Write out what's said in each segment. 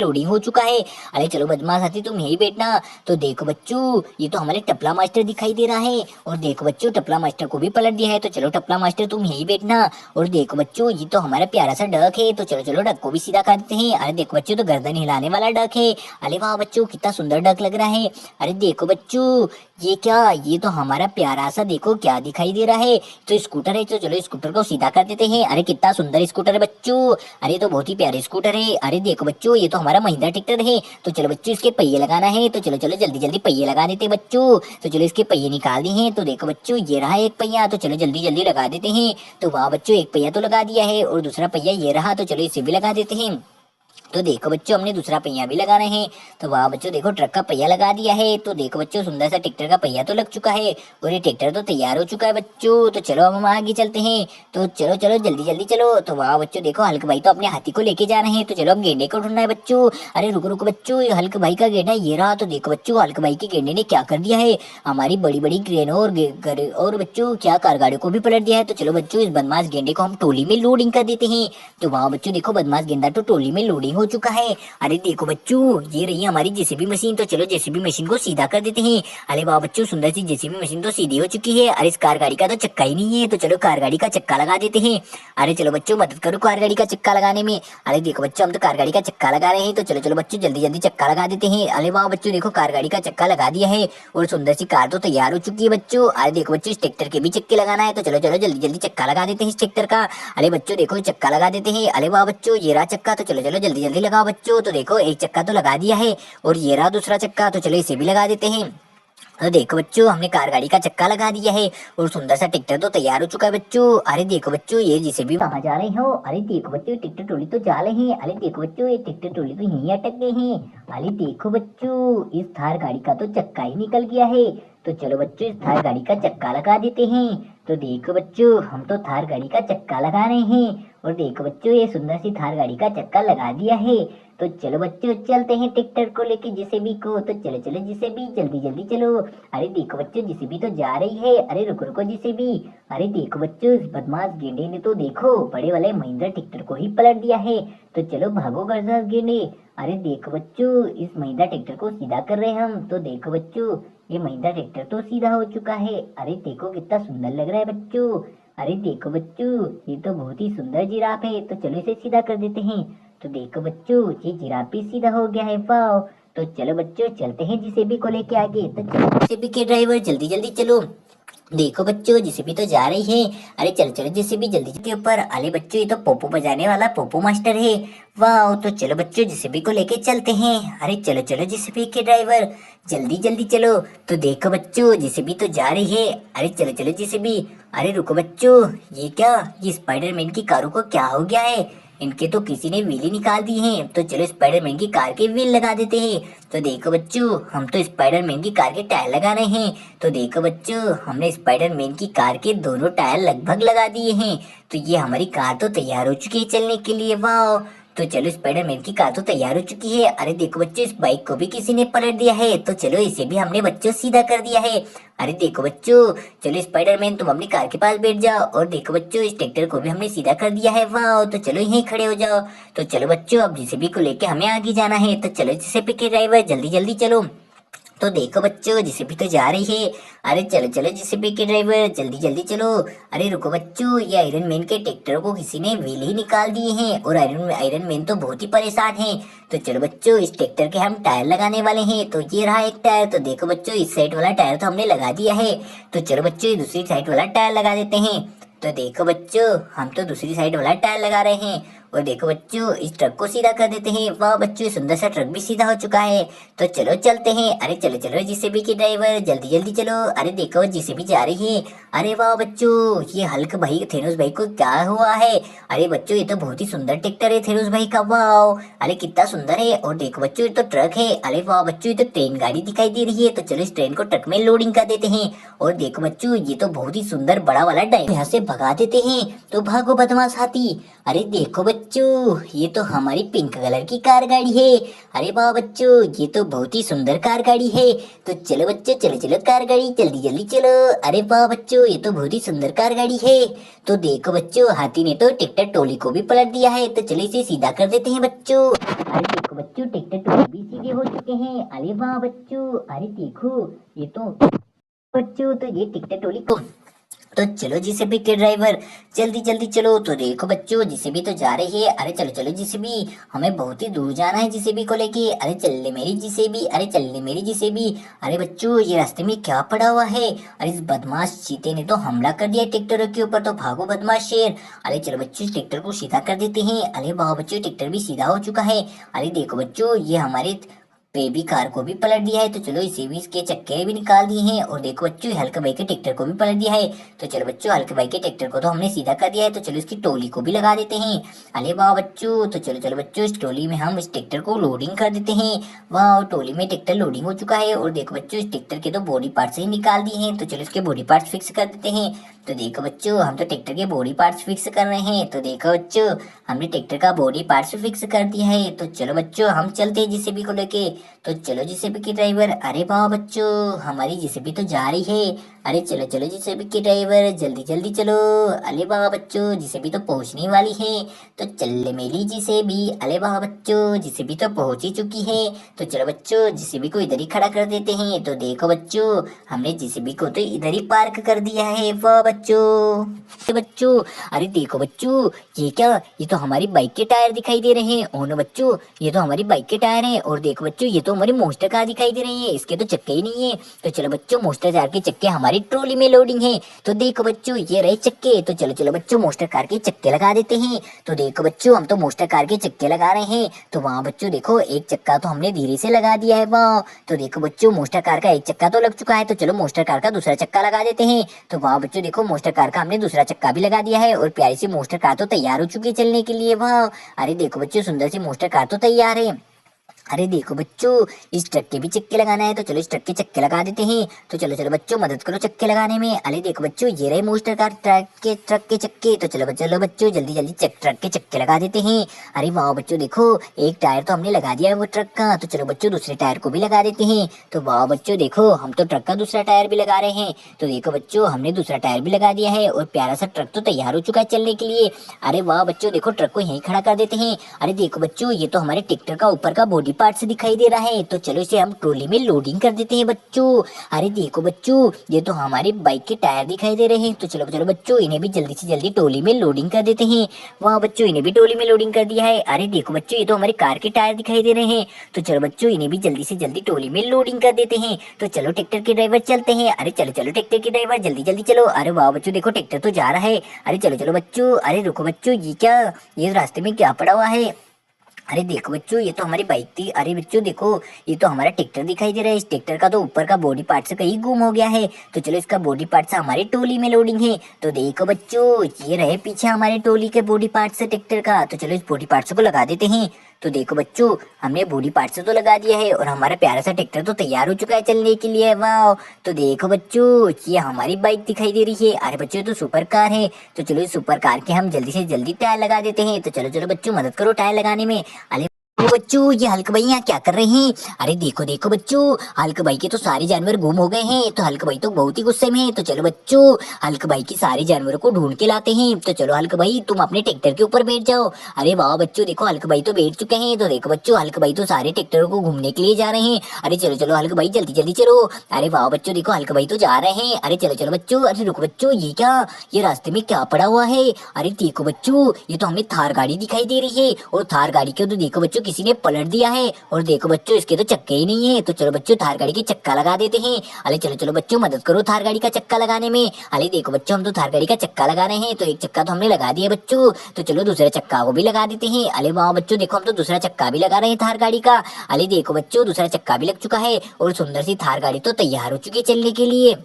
Loading हो चुका है। अरे चलो बदमाश हाथी तुम यहीं बैठना। तो देखो बच्चों ये तो हमारे टपला मास्टर दिखाई दे रहा है। और देखो बच्चों टपला मास्टर को भी पलट दिया है। तो चलो टपला मास्टर तुम यहीं बैठना। और देखो बच्चों ये तो हमारा प्यारा सा डक है। तो चलो चलो डक को भी सीधा कर देते हैं। अरे देखो बच्चों तो गर्दन हिलाने वाला डक है। अरे वाह बच्चों कितना सुंदर डक लग रहा है। अरे देखो बच्चों ये क्या, ये तो हमारा प्यारा सा देखो क्या दिखाई दे रहा है। तो स्कूटर है। तो चलो स्कूटर को सीधा कर देते हैं। अरे कितना सुंदर स्कूटर है बच्चों। अरे तो बहुत ही प्यारे स्कूटर है। अरे देखो बच्चों ये तो हमारा महिंद्रा ट्रैक्टर है। तो चलो बच्चों इसके पहिए लगाना है। तो चलो चलो जल्दी जल्दी पहिए लगा देते हैं बच्चों। तो चलो इसके पहिए निकाल दिए हैं। तो देखो बच्चों ये रहा एक पहिया। तो चलो जल्दी जल्दी लगा देते हैं। तो वाह बच्चों एक पहिया तो लगा दिया है और दूसरा पहिया ये रहा। तो चलो इसे भी लगा देते हैं। तो देखो बच्चों हमने दूसरा पहिया भी लगाना है। तो वाह बच्चों देखो ट्रक का पहिया लगा दिया है। तो देखो बच्चों सुंदर सा ट्रैक्टर का पहिया तो लग चुका है और ये ट्रैक्टर तो तैयार हो चुका है बच्चों। तो चलो अब हम आगे चलते हैं। तो चलो चलो जल्दी जल्दी चलो। तो वाह बच्चों देखो हल्क भाई तो अपने हाथी को लेके जा रहे हैं। तो चलो अब गेंडे को ढूंढना है बच्चों। अरे रुको रुको बच्चों ये हल्क भाई का गेंडा ये रहा। तो देखो बच्चों हल्क भाई के गेंडे ने क्या कर दिया है, हमारी बड़ी बड़ी क्रेनों और बच्चों क्या कार गाड़ियों को भी पलट दिया है। तो चलो बच्चों इस बदमाश गेंडे को हम टोली में लोडिंग कर देते हैं। तो वाह बच्चों देखो बदमाश गेंडा तो टोली में लोडिंग हो चुका है। अरे देखो बच्चों ये रही हमारी जेसीबी मशीन। तो चलो जेसीबी मशीन को सीधा कर देते हैं। अरे वाह बच्चों सुंदर सी जेसीबी मशीन तो सीधी हो चुकी है। अरे इस कार गाड़ी का तो चक्का ही नहीं है। तो चलो कार गाड़ी का चक्का लगा देते हैं। अरे चलो बच्चों मदद करो कार गाड़ी का चक्का लगाने में। अरे देखो बच्चों हम तो कार गाड़ी का चक्का लगा रहे हैं। तो चलो चलो बच्चों जल्दी जल्दी चक्का लगा देते हैं। अरे वाह बच्चों देखो कार गाड़ी का चक्का लगा दिया है और सुंदर सी कार तो तैयार हो चुकी है बच्चों। अरे देखो बच्चों इस ट्रैक्टर के भी चक्के लगाना है। तो चलो चलो जल्दी जल्दी चक्का लगा देते हैं इस ट्रैक्टर का। अरे बच्चों देखो चक्का लगा देते हैं। अरे वाह बच्चों ये रहा चक्का। तो चलो चलो जल्दी जल्दी लगाओ बच्चों। तो देखो एक चक्का तो लगा दिया है और ये रहा दूसरा चक्का। तो चलो इसे भी लगा देते हैं। तो देखो बच्चों हमने कार गाड़ी का चक्का लगा दिया है और सुंदर सा ट्रैक्टर तो तैयार हो चुका है बच्चों। अरे देखो बच्चों ये जिसे भी वहां जा रहे हो। अरे देखो बच्चों ट्रैक्टर ट्रॉली तो जा रहे हैं। अरे देखो बच्चों ये ट्रैक्टर ट्रॉली तो यहीं अटक गए हैं। अरे देखो बच्चों इस थार गाड़ी का तो चक्का ही निकल गया है। तो चलो बच्चों इस थार गाड़ी का चक्का लगा देते हैं। तो देखो बच्चों हम तो थार गाड़ी का चक्का लगा रहे हैं और देखो बच्चों ये सुंदर सी थार गाड़ी का चक्का लगा दिया है। तो चलो बच्चों चलते हैं ट्रैक्टर को लेके जेसीबी को। तो चलो चलो जेसीबी जल्दी जल्दी चलो। अरे देखो बच्चों जेसीबी तो जा रही है। अरे रुको रुको जेसीबी। अरे देखो बच्चों इस बदमाश गेंडे ने तो देखो बड़े वाले महिंद्रा ट्रैक्टर को ही पलट दिया है। तो चलो भागो बदमाश गेंडे। अरे देखो बच्चों इस महिंद्रा ट्रैक्टर को सीधा कर रहे हैं हम। तो देखो बच्चों ये महिंद्रा ट्रैक्टर तो सीधा हो चुका है। अरे देखो कितना सुंदर लग रहा है बच्चों। अरे देखो बच्चों ये तो बहुत ही सुंदर जिराफ है। तो चलो इसे सीधा कर देते हैं। तो देखो बच्चों ये जिराफ भी सीधा हो गया है। वाह। तो चलो बच्चों चलते हैं जेसीबी को लेके आगे। तो चलो जेसीबी के ड्राइवर जल्दी जल्दी चलो। देखो बच्चों जेसीबी तो जा रही है। अरे चलो चलो जेसीबी जल्दी के ऊपर। अरे बच्चों ये तो पोपो बजाने वाला पोपो मास्टर है। वाह। तो चलो बच्चों जेसीबी को लेके चलते हैं। अरे चलो चलो जेसीबी के ड्राइवर जल्दी जल्दी चलो। तो देखो बच्चों जेसीबी तो जा रही है। अरे चलो चलो जेसीबी। अरे रुको बच्चों ये क्या, ये स्पाइडरमैन की कारों को क्या हो गया है, इनके तो किसी ने व्हील ही निकाल दी है। तो चलो स्पाइडरमैन की कार के व्हील लगा देते हैं। तो देखो बच्चों हम तो स्पाइडरमैन की कार के टायर लगा रहे हैं। तो देखो बच्चों हमने स्पाइडरमैन की कार के दोनों टायर लगभग लगा दिए हैं। तो ये हमारी कार तो तैयार हो चुकी है चलने के लिए। वाह। तो चलो स्पाइडरमैन की कार तो तैयार हो चुकी है। अरे देखो बच्चों इस बाइक को भी किसी ने पलट दिया है। तो चलो इसे भी हमने बच्चों सीधा कर दिया है। अरे देखो बच्चों चलो स्पाइडरमैन तुम अपनी कार के पास बैठ जाओ और देखो बच्चों इस ट्रैक्टर को भी हमने सीधा कर दिया है। वाह। तो चलो यहीं खड़े हो जाओ। तो चलो बच्चों अब जेसीबी को लेके हमें आगे जाना है। तो चलो जेसीबी के ड्राइवर जल्दी जल्दी चलो। तो देखो बच्चों जेसीबी तो जा रही है। अरे चलो चलो जेसीबी के ड्राइवर जल्दी जल्दी चलो। अरे रुको बच्चों ये आयरन मैन के ट्रैक्टर को किसी ने व्हील ही निकाल दिए हैं और आयरन मैन तो बहुत ही परेशान है। तो चलो बच्चों इस ट्रैक्टर के हम टायर लगाने वाले हैं। तो ये रहा एक टायर। तो देखो बच्चों इस साइड वाला टायर तो हमने लगा दिया है। तो चलो बच्चों दूसरी साइड वाला टायर लगा देते हैं। तो देखो बच्चों हम तो दूसरी साइड वाला टायर लगा रहे हैं और देखो बच्चों इस ट्रक को सीधा कर देते हैं। वाह बच्चों सुंदर सा ट्रक भी सीधा हो चुका है। तो चलो चलते हैं। अरे चलो चलो जेसीबी के ड्राइवर जल्दी जल्दी चलो। अरे देखो जेसीबी जा रही है। अरे वाह बच्चों ये हल्क भाई थेनोस भाई को क्या हुआ है। अरे बच्चों ये तो बहुत ही सुंदर ट्रैक्टर है थेनोस भाई का। वाह। अरे कितना सुंदर है। और देखो बच्चों ये तो ट्रक है। अरे वाह बच्चों ये तो ट्रेन गाड़ी दिखाई दे रही है। तो चलो इस ट्रेन को ट्रक में लोडिंग कर देते हैं। और देखो बच्चों ये तो बहुत ही सुंदर बड़ा वाला ड्राइवर यहाँ से भगा देते हैं। तो भागो बदमाश हाथी। अरे देखो बच्चों, ये तो हमारी पिंक कलर की कार गाड़ी है। अरे वाह बच्चों, ये तो बहुत ही सुंदर कार गाड़ी है। तो चलो बच्चों, चलो चलो कार गाड़ी, जल्दी जल्दी चलो। अरे वाह बच्चों, ये तो बहुत ही सुंदर कार गाड़ी है। तो देखो बच्चों, हाथी ने तो ट्रैक्टर ट्रॉली को भी पलट दिया है। तो चलो इसे सीधा कर देते हैं बच्चों। अरे देखो बच्चों, ट्रैक्टर ट्रॉली भी सीधे हो चुके हैं। अरे वाह बच्चों, अरे देखो, ये तो बच्चों, तो ये ट्रैक्टर ट्रॉली को, तो चलो जीसीबी के ड्राइवर, जल्दी जल्दी चलो। तो देखो बच्चों, जीसीबी तो जा रही है। अरे चलो चलो जीसीबी, हमें बहुत ही दूर जाना है जीसीबी को लेके। अरे चल ले मेरी जीसीबी, अरे चल ले मेरी जीसीबी। अरे बच्चों, ये रास्ते में क्या पड़ा हुआ है? अरे इस बदमाश चीते ने तो हमला कर दिया ट्रैक्टर के ऊपर। तो भागो बदमाश शेर। अरे चलो बच्चों, ट्रैक्टर को सीधा कर देते हैं। अरे वाह बच्चों, ट्रैक्टर भी सीधा हो चुका है। अरे देखो बच्चों, ये हमारे बेबी कार को भी पलट दिया है। तो चलो इसे भी, इसके चक्के भी निकाल दिए हैं। और देखो बच्चों, हल्के भाई के ट्रैक्टर को भी पलट दिया है। तो चलो बच्चों, हल्के भाई के ट्रैक्टर को तो हमने सीधा कर दिया है। तो चलो इसकी टोली को भी लगा देते हैं। अरे वाह बच्चों, तो चलो चलो बच्चों, इस टोली में हम इस ट्रैक्टर को लोडिंग कर देते हैं। वाह, टोली में ट्रैक्टर लोडिंग हो चुका है। और देखो बच्चों, इस ट्रैक्टर के तो बॉडी पार्ट ही निकाल दिए हैं। तो चलो इसके बॉडी पार्ट फिक्स कर देते हैं। तो देखो बच्चों, हम तो ट्रैक्टर के बॉडी पार्ट्स फिक्स कर रहे हैं। तो देखो बच्चों, हमने ट्रैक्टर का बॉडी पार्ट्स फिक्स कर दिया है। तो चलो बच्चों, हम चलते हैं जीसीबी को लेके। तो चलो जीसीबी के ड्राइवर। अरे वाह बच्चों, हमारी जीसीबी तो जा रही है। अरे चलो चलो जीसीबी के ड्राइवर, जल्दी जल्दी चलो। अरे वाह बच्चों, जीसीबी तो पहुंचने वाली है। तो चल ले मेरी जीसीबी। अरे वाह बच्चों, जीसीबी तो पहुंच ही चुकी है। तो चलो बच्चों, जीसीबी को इधर ही खड़ा कर देते हैं। तो देखो बच्चों, हमने जीसीबी को तो इधर ही पार्क कर दिया है। वाह बच्चों, अरे देखो बच्चों, ये क्या, ये तो हमारी बाइक के टायर दिखाई दे रहे हैं। ओ नो बच्चों, ये तो हमारी बाइक के टायर हैं। और देखो बच्चों, ये तो हमारी मोस्टर कार दिखाई दे रही है। इसके तो चक्के ही नहीं है। तो चलो बच्चों, मोस्टर कार के चक्के हमारी ट्रॉली में लोडिंग है। तो देखो बच्चों, ये रहे चक्के। तो चलो चलो बच्चों, मोस्टर कार के चक्के लगा देते हैं। तो देखो बच्चों, हम तो मोस्टर कार के चक्के लगा रहे हैं। तो वहाँ बच्चों देखो, एक चक्का तो हमने धीरे से लगा दिया है। वाह, तो देखो बच्चों, मोस्टर कार का एक चक्का तो लग चुका है। तो चलो मोस्टर कार का दूसरा चक्का लगा देते हैं। तो वहाँ बच्चों देखो, मोस्टर कार का हमने दूसरा चक्का भी लगा दिया है। और प्यारी सी मोस्टर कार तो तैयार हो चुकी है चलने के लिए। वाह, अरे देखो बच्चों, सुंदर सी मोस्टर कार तो तैयार है। अरे देखो बच्चों, इस ट्रक के भी चक्के लगाना है। तो चलो इस ट्रक के चक्के लगा देते हैं। तो चलो चलो बच्चों, मदद करो चक्के लगाने में। अरे देखो बच्चों, ये रहे मोस्टर कार ट्रक के चक्के। तो चलो चलो बच्चों, जल्दी जल्दी ट्रक के चक्के लगा देते हैं। अरे वाह बच्चों, देखो एक टायर तो हमने लगा दिया है वो ट्रक का। तो चलो बच्चों, दूसरे टायर को भी लगा देते हैं। तो वाह बच्चों, देखो हम तो ट्रक का दूसरा टायर भी लगा रहे हैं। तो देखो बच्चों, हमने दूसरा टायर भी लगा दिया है। और प्यारा सा ट्रक तो तैयार हो चुका है चलने के लिए। अरे वाह बच्चों, देखो ट्रक को यहीं खड़ा कर देते हैं। अरे देखो बच्चों, ये तो हमारे ट्रैक्टर का ऊपर का बॉडी पार्ट से दिखाई दे रहा है। तो चलो इसे हम ट्रॉली में लोडिंग कर देते हैं बच्चों। अरे देखो बच्चों, ये तो हमारी बाइक के टायर दिखाई दे रहे हैं। तो चलो चलो बच्चों, इन्हें भी जल्दी से जल्दी ट्रॉली में लोडिंग कर देते हैं। वहाँ बच्चों, इन्हें भी ट्रॉली में लोडिंग कर दिया है। अरे देखो बच्चों, ये तो हमारी कार के टायर दिखाई दे रहे हैं। तो चलो बच्चों, इन्हें भी जल्दी से जल्दी ट्रॉली में लोडिंग कर देते हैं। तो चलो ट्रैक्टर के ड्राइवर चलते हैं। अरे चलो चलो ट्रैक्टर के ड्राइवर, जल्दी जल्दी चलो। अरे वाह बच्चों, देखो ट्रैक्टर तो जा रहा है। अरे चलो चलो बच्चों, अरे रुको बच्चों, ये क्या, ये रास्ते में क्या पड़ा हुआ है? अरे देखो बच्चों, ये तो हमारी बाइक थी। अरे बच्चों देखो, ये तो हमारा ट्रैक्टर दिखाई दे रहा है। इस ट्रैक्टर का तो ऊपर का बॉडी पार्ट से कहीं गुम हो गया है। तो चलो इसका बॉडी पार्ट से हमारी टोली में लोडिंग है। तो देखो बच्चों, ये रहे पीछे हमारे टोली के बॉडी पार्ट से ट्रैक्टर का। तो चलो इस बॉडी पार्ट को लगा देते हैं। तो देखो बच्चों, हमने बॉडी पार्ट से तो लगा दिया है। और हमारा प्यारा सा ट्रैक्टर तो तैयार हो चुका है चलने के लिए। वाह, तो देखो बच्चों, ये हमारी बाइक दिखाई दे रही है। अरे बच्चों, तो सुपर कार है। तो चलो इस सुपर कार के हम जल्दी से जल्दी टायर लगा देते हैं। तो चलो चलो बच्चों, मदद करो टायर लगाने में। अरे बच्चों, ये हल्क भाई यहाँ क्या कर रहे हैं? अरे देखो देखो बच्चों, हल्क भाई के तो सारे जानवर गुम हो गए हैं। तो हल्क भाई तो बहुत ही गुस्से में है। तो चलो बच्चों, हल्क भाई के सारे जानवरों को ढूंढ के लाते हैं। तो चलो हल्क भाई, तुम अपने ट्रैक्टर के ऊपर बैठ जाओ। अरे वाह बच्चों, देखो हल्क भाई तो बैठ चुके हैं। तो देखो बच्चों, हल्क भाई तो सारे ट्रैक्टरों को घूमने के लिए जा रहे हैं। अरे चलो चलो हल्क भाई, जल्दी जल्दी चलो। अरे वाह बच्चों, देखो हल्क भाई तो जा रहे हैं। अरे चलो चलो बच्चों, अरे रुको बच्चों, ये क्या, ये रास्ते में क्या पड़ा हुआ है? अरे देखो बच्चों, ये तो हमें थार गाड़ी दिखाई दे रही है। और थार गाड़ी को तो देखो बच्चों, किसी ने पलट दिया है। और देखो बच्चों, इसके तो चक्के ही नहीं है। तो चलो बच्चों, थार गाड़ी के चक्का लगा देते हैं। अरे चलो चलो बच्चों, मदद करो थार गाड़ी का चक्का लगाने में। अरे देखो बच्चों, हम तो थार गाड़ी का चक्का लगा रहे हैं। तो एक चक्का तो हमने लगा दिया बच्चों। तो चलो दूसरे चक्का को भी लगा देते हैं। अरे वाह बच्चों, देखो हम तो दूसरा चक्का भी लगा रहे हैं थार गाड़ी का। अरे देखो बच्चों, दूसरा चक्का भी लग चुका है। और सुंदर सी थार गाड़ी तो तैयार हो चुकी है चलने के लिए।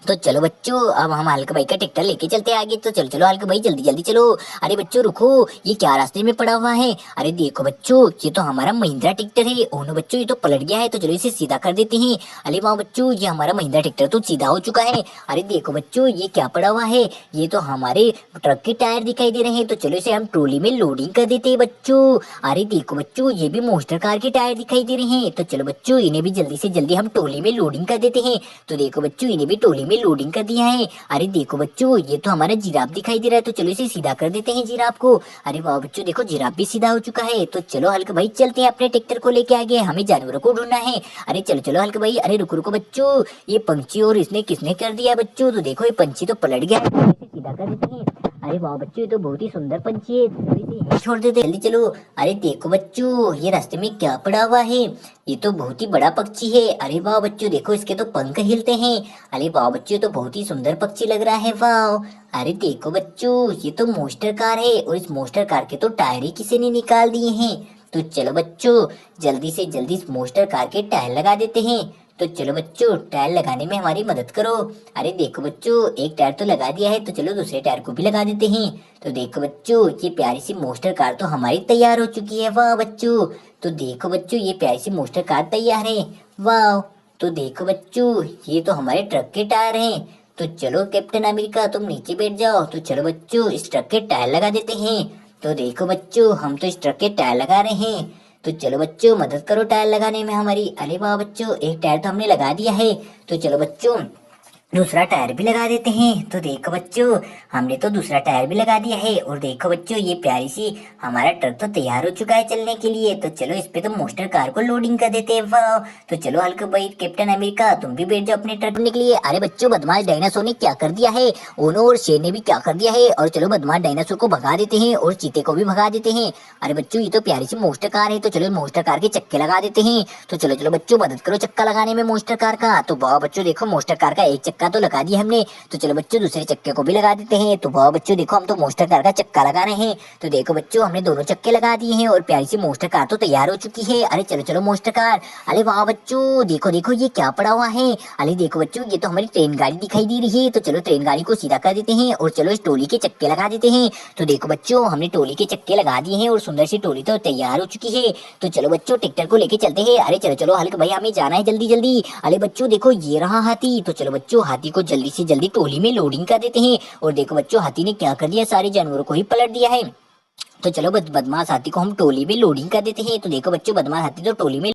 तो चलो बच्चों, अब हम हल्क भाई का ट्रैक्टर लेके चलते हैं आगे। तो चलो चलो हल्क भाई, जल्दी जल्दी चलो। अरे बच्चों रुको, ये क्या रास्ते में पड़ा हुआ है? अरे देखो बच्चों, ये तो हमारा महिंद्रा ट्रैक्टर है। ओह नो बच्चों, ये तो पलट गया है, तो चलो इसे सीधा कर देते हैं। अरे वाह बच्चों, ये हमारा महिंद्रा ट्रैक्टर तो सीधा हो चुका है। अरे देखो बच्चों, ये क्या पड़ा हुआ है? ये तो हमारे ट्रक के टायर दिखाई दे रहे हैं। तो चलो इसे हम ट्रॉली में लोडिंग कर देते हैं बच्चों। अरे देखो बच्चों, ये भी मोस्टर कार के टायर दिखाई दे रहे हैं। तो चलो बच्चों, इन्हें भी जल्दी से जल्दी हम ट्रॉली में लोडिंग कर देते हैं। तो देखो बच्चों, इन्हें भी ट्रॉली में लोडिंग कर दिया है। अरे देखो बच्चों, ये तो हमारा जिराफ दिखाई दे रहा है। तो चलो इसे सीधा कर देते हैं जिराफ को। अरे वाह बच्चों, देखो जिराफ भी सीधा हो चुका है। तो चलो हल्क भाई, चलते हैं अपने ट्रैक्टर को लेके आगे, हमें जानवरों को ढूंढना है। अरे चलो चलो हल्क भाई, अरे रुको रुको बच्चों, ये पंछी और इसने किसने कर दिया बच्चों? तो देखो ये पंछी तो पलट गया है, इसे सीधा कर देते हैं। अरे वाह बच्चों, ये तो बहुत ही सुंदर पंछी है, चलो इसे यहीं छोड़ देते हैं। जल्दी चलो। अरे देखो बच्चों, ये रास्ते में क्या पड़ा हुआ है? ये तो बहुत ही बड़ा पक्षी है। अरे वाह बच्चों, देखो इसके तो पंख हिलते हैं। अरे वाह बच्चों, ये तो बहुत ही सुंदर पक्षी लग रहा है, वाह। अरे देखो बच्चों, ये तो मोस्टर कार है, और इस मोस्टर कार के तो टायर ही किसी ने निकाल दिए हैं। तो चलो बच्चों, जल्दी से जल्दी इस मोस्टर कार के टायर लगा देते हैं। तो चलो बच्चों, टायर लगाने में हमारी मदद करो। अरे देखो बच्चों, एक टायर तो लगा दिया है, तो चलो दूसरे टायर को भी लगा देते हैं। तो देखो बच्चों, ये प्यारी सी मोस्टर कार तो हमारी तैयार हो चुकी है, वाह बच्चों। तो देखो बच्चों, ये प्यारी सी मोस्टर कार तैयार है, वाह। तो देखो बच्चों, ये तो हमारे ट्रक के टायर हैं। तो चलो कैप्टन अमेरिका, तुम नीचे बैठ जाओ। तो चलो बच्चों, इस ट्रक के टायर लगा देते हैं। तो देखो बच्चों, हम तो इस ट्रक के टायर लगा रहे हैं। तो चलो बच्चों, मदद करो टायर लगाने में हमारी। अरे वाह बच्चों, एक टायर तो हमने लगा दिया है। तो चलो बच्चों, दूसरा टायर भी लगा देते हैं। तो देखो बच्चों, हमने तो दूसरा टायर भी लगा दिया है। और देखो बच्चों, ये प्यारी सी हमारा ट्रक तो तैयार हो चुका है चलने के लिए। तो चलो इस पे तो मोस्टर कार को लोडिंग कर देते हैं, वाह। तो चलो हल्क भाई, कैप्टन अमेरिका, तुम भी बैठ जाओ अपने ट्रक के लिए। अरे बच्चों, बदमाश डायनासोर ने क्या कर दिया है? ओनो और शेर ने भी क्या कर दिया है? और चलो बदमाश डायनासोर को भगा देते हैं और चीते को भी भगा देते हैं। अरे बच्चों, ये तो प्यारी सी मोस्टर कार है। तो चलो मोस्टर कार के चक्के लगा देते हैं। तो चलो चलो बच्चों, मदद करो चक्का लगाने में मोस्टर कार का। तो वाह बच्चों, देखो मोस्टर कार का एक चक्का तो लगा दिया हमने। तो चलो बच्चों, दूसरे चक्के को भी लगा देते हैं। तो वाह बच्चों, देखो हम तो मोस्टर कार का चक्का लगा रहे हैं। तो देखो बच्चों, हमने दोनों चक्के लगा दिए हैं और प्यारी सी मोस्टर कार तो तैयार हो चुकी है। अरे चलो चलो मोस्टर कार। अरे वाह बच्चों, देखो देखो ये क्या पड़ा हुआ है? अरे देखो बच्चों, ये तो हमारी ट्रेन गाड़ी दिखाई दे रही है। तो चलो ट्रेन गाड़ी को सीधा कर देते हैं और चलो इस टोली के चक्के लगा देते हैं। तो देखो बच्चों, हमने टोली के चक्के लगा दिए हैं और सुंदर सी टोली तो तैयार हो चुकी है। तो चलो बच्चों, ट्रैक्टर को लेके चलते हैं। अरे चलो चलो हल्क भाई, हमें जाना है जल्दी जल्दी। अरे बच्चों देखो, ये रहा हाथी। तो चलो बच्चों, हाथी को जल्दी से जल्दी टोली में लोडिंग कर देते हैं। और देखो बच्चों, हाथी ने क्या कर दिया, सारे जानवरों को ही पलट दिया है। तो चलो बदमाश हाथी को हम टोली में लोडिंग कर देते हैं। तो देखो बच्चों, बदमाश हाथी तो टोली में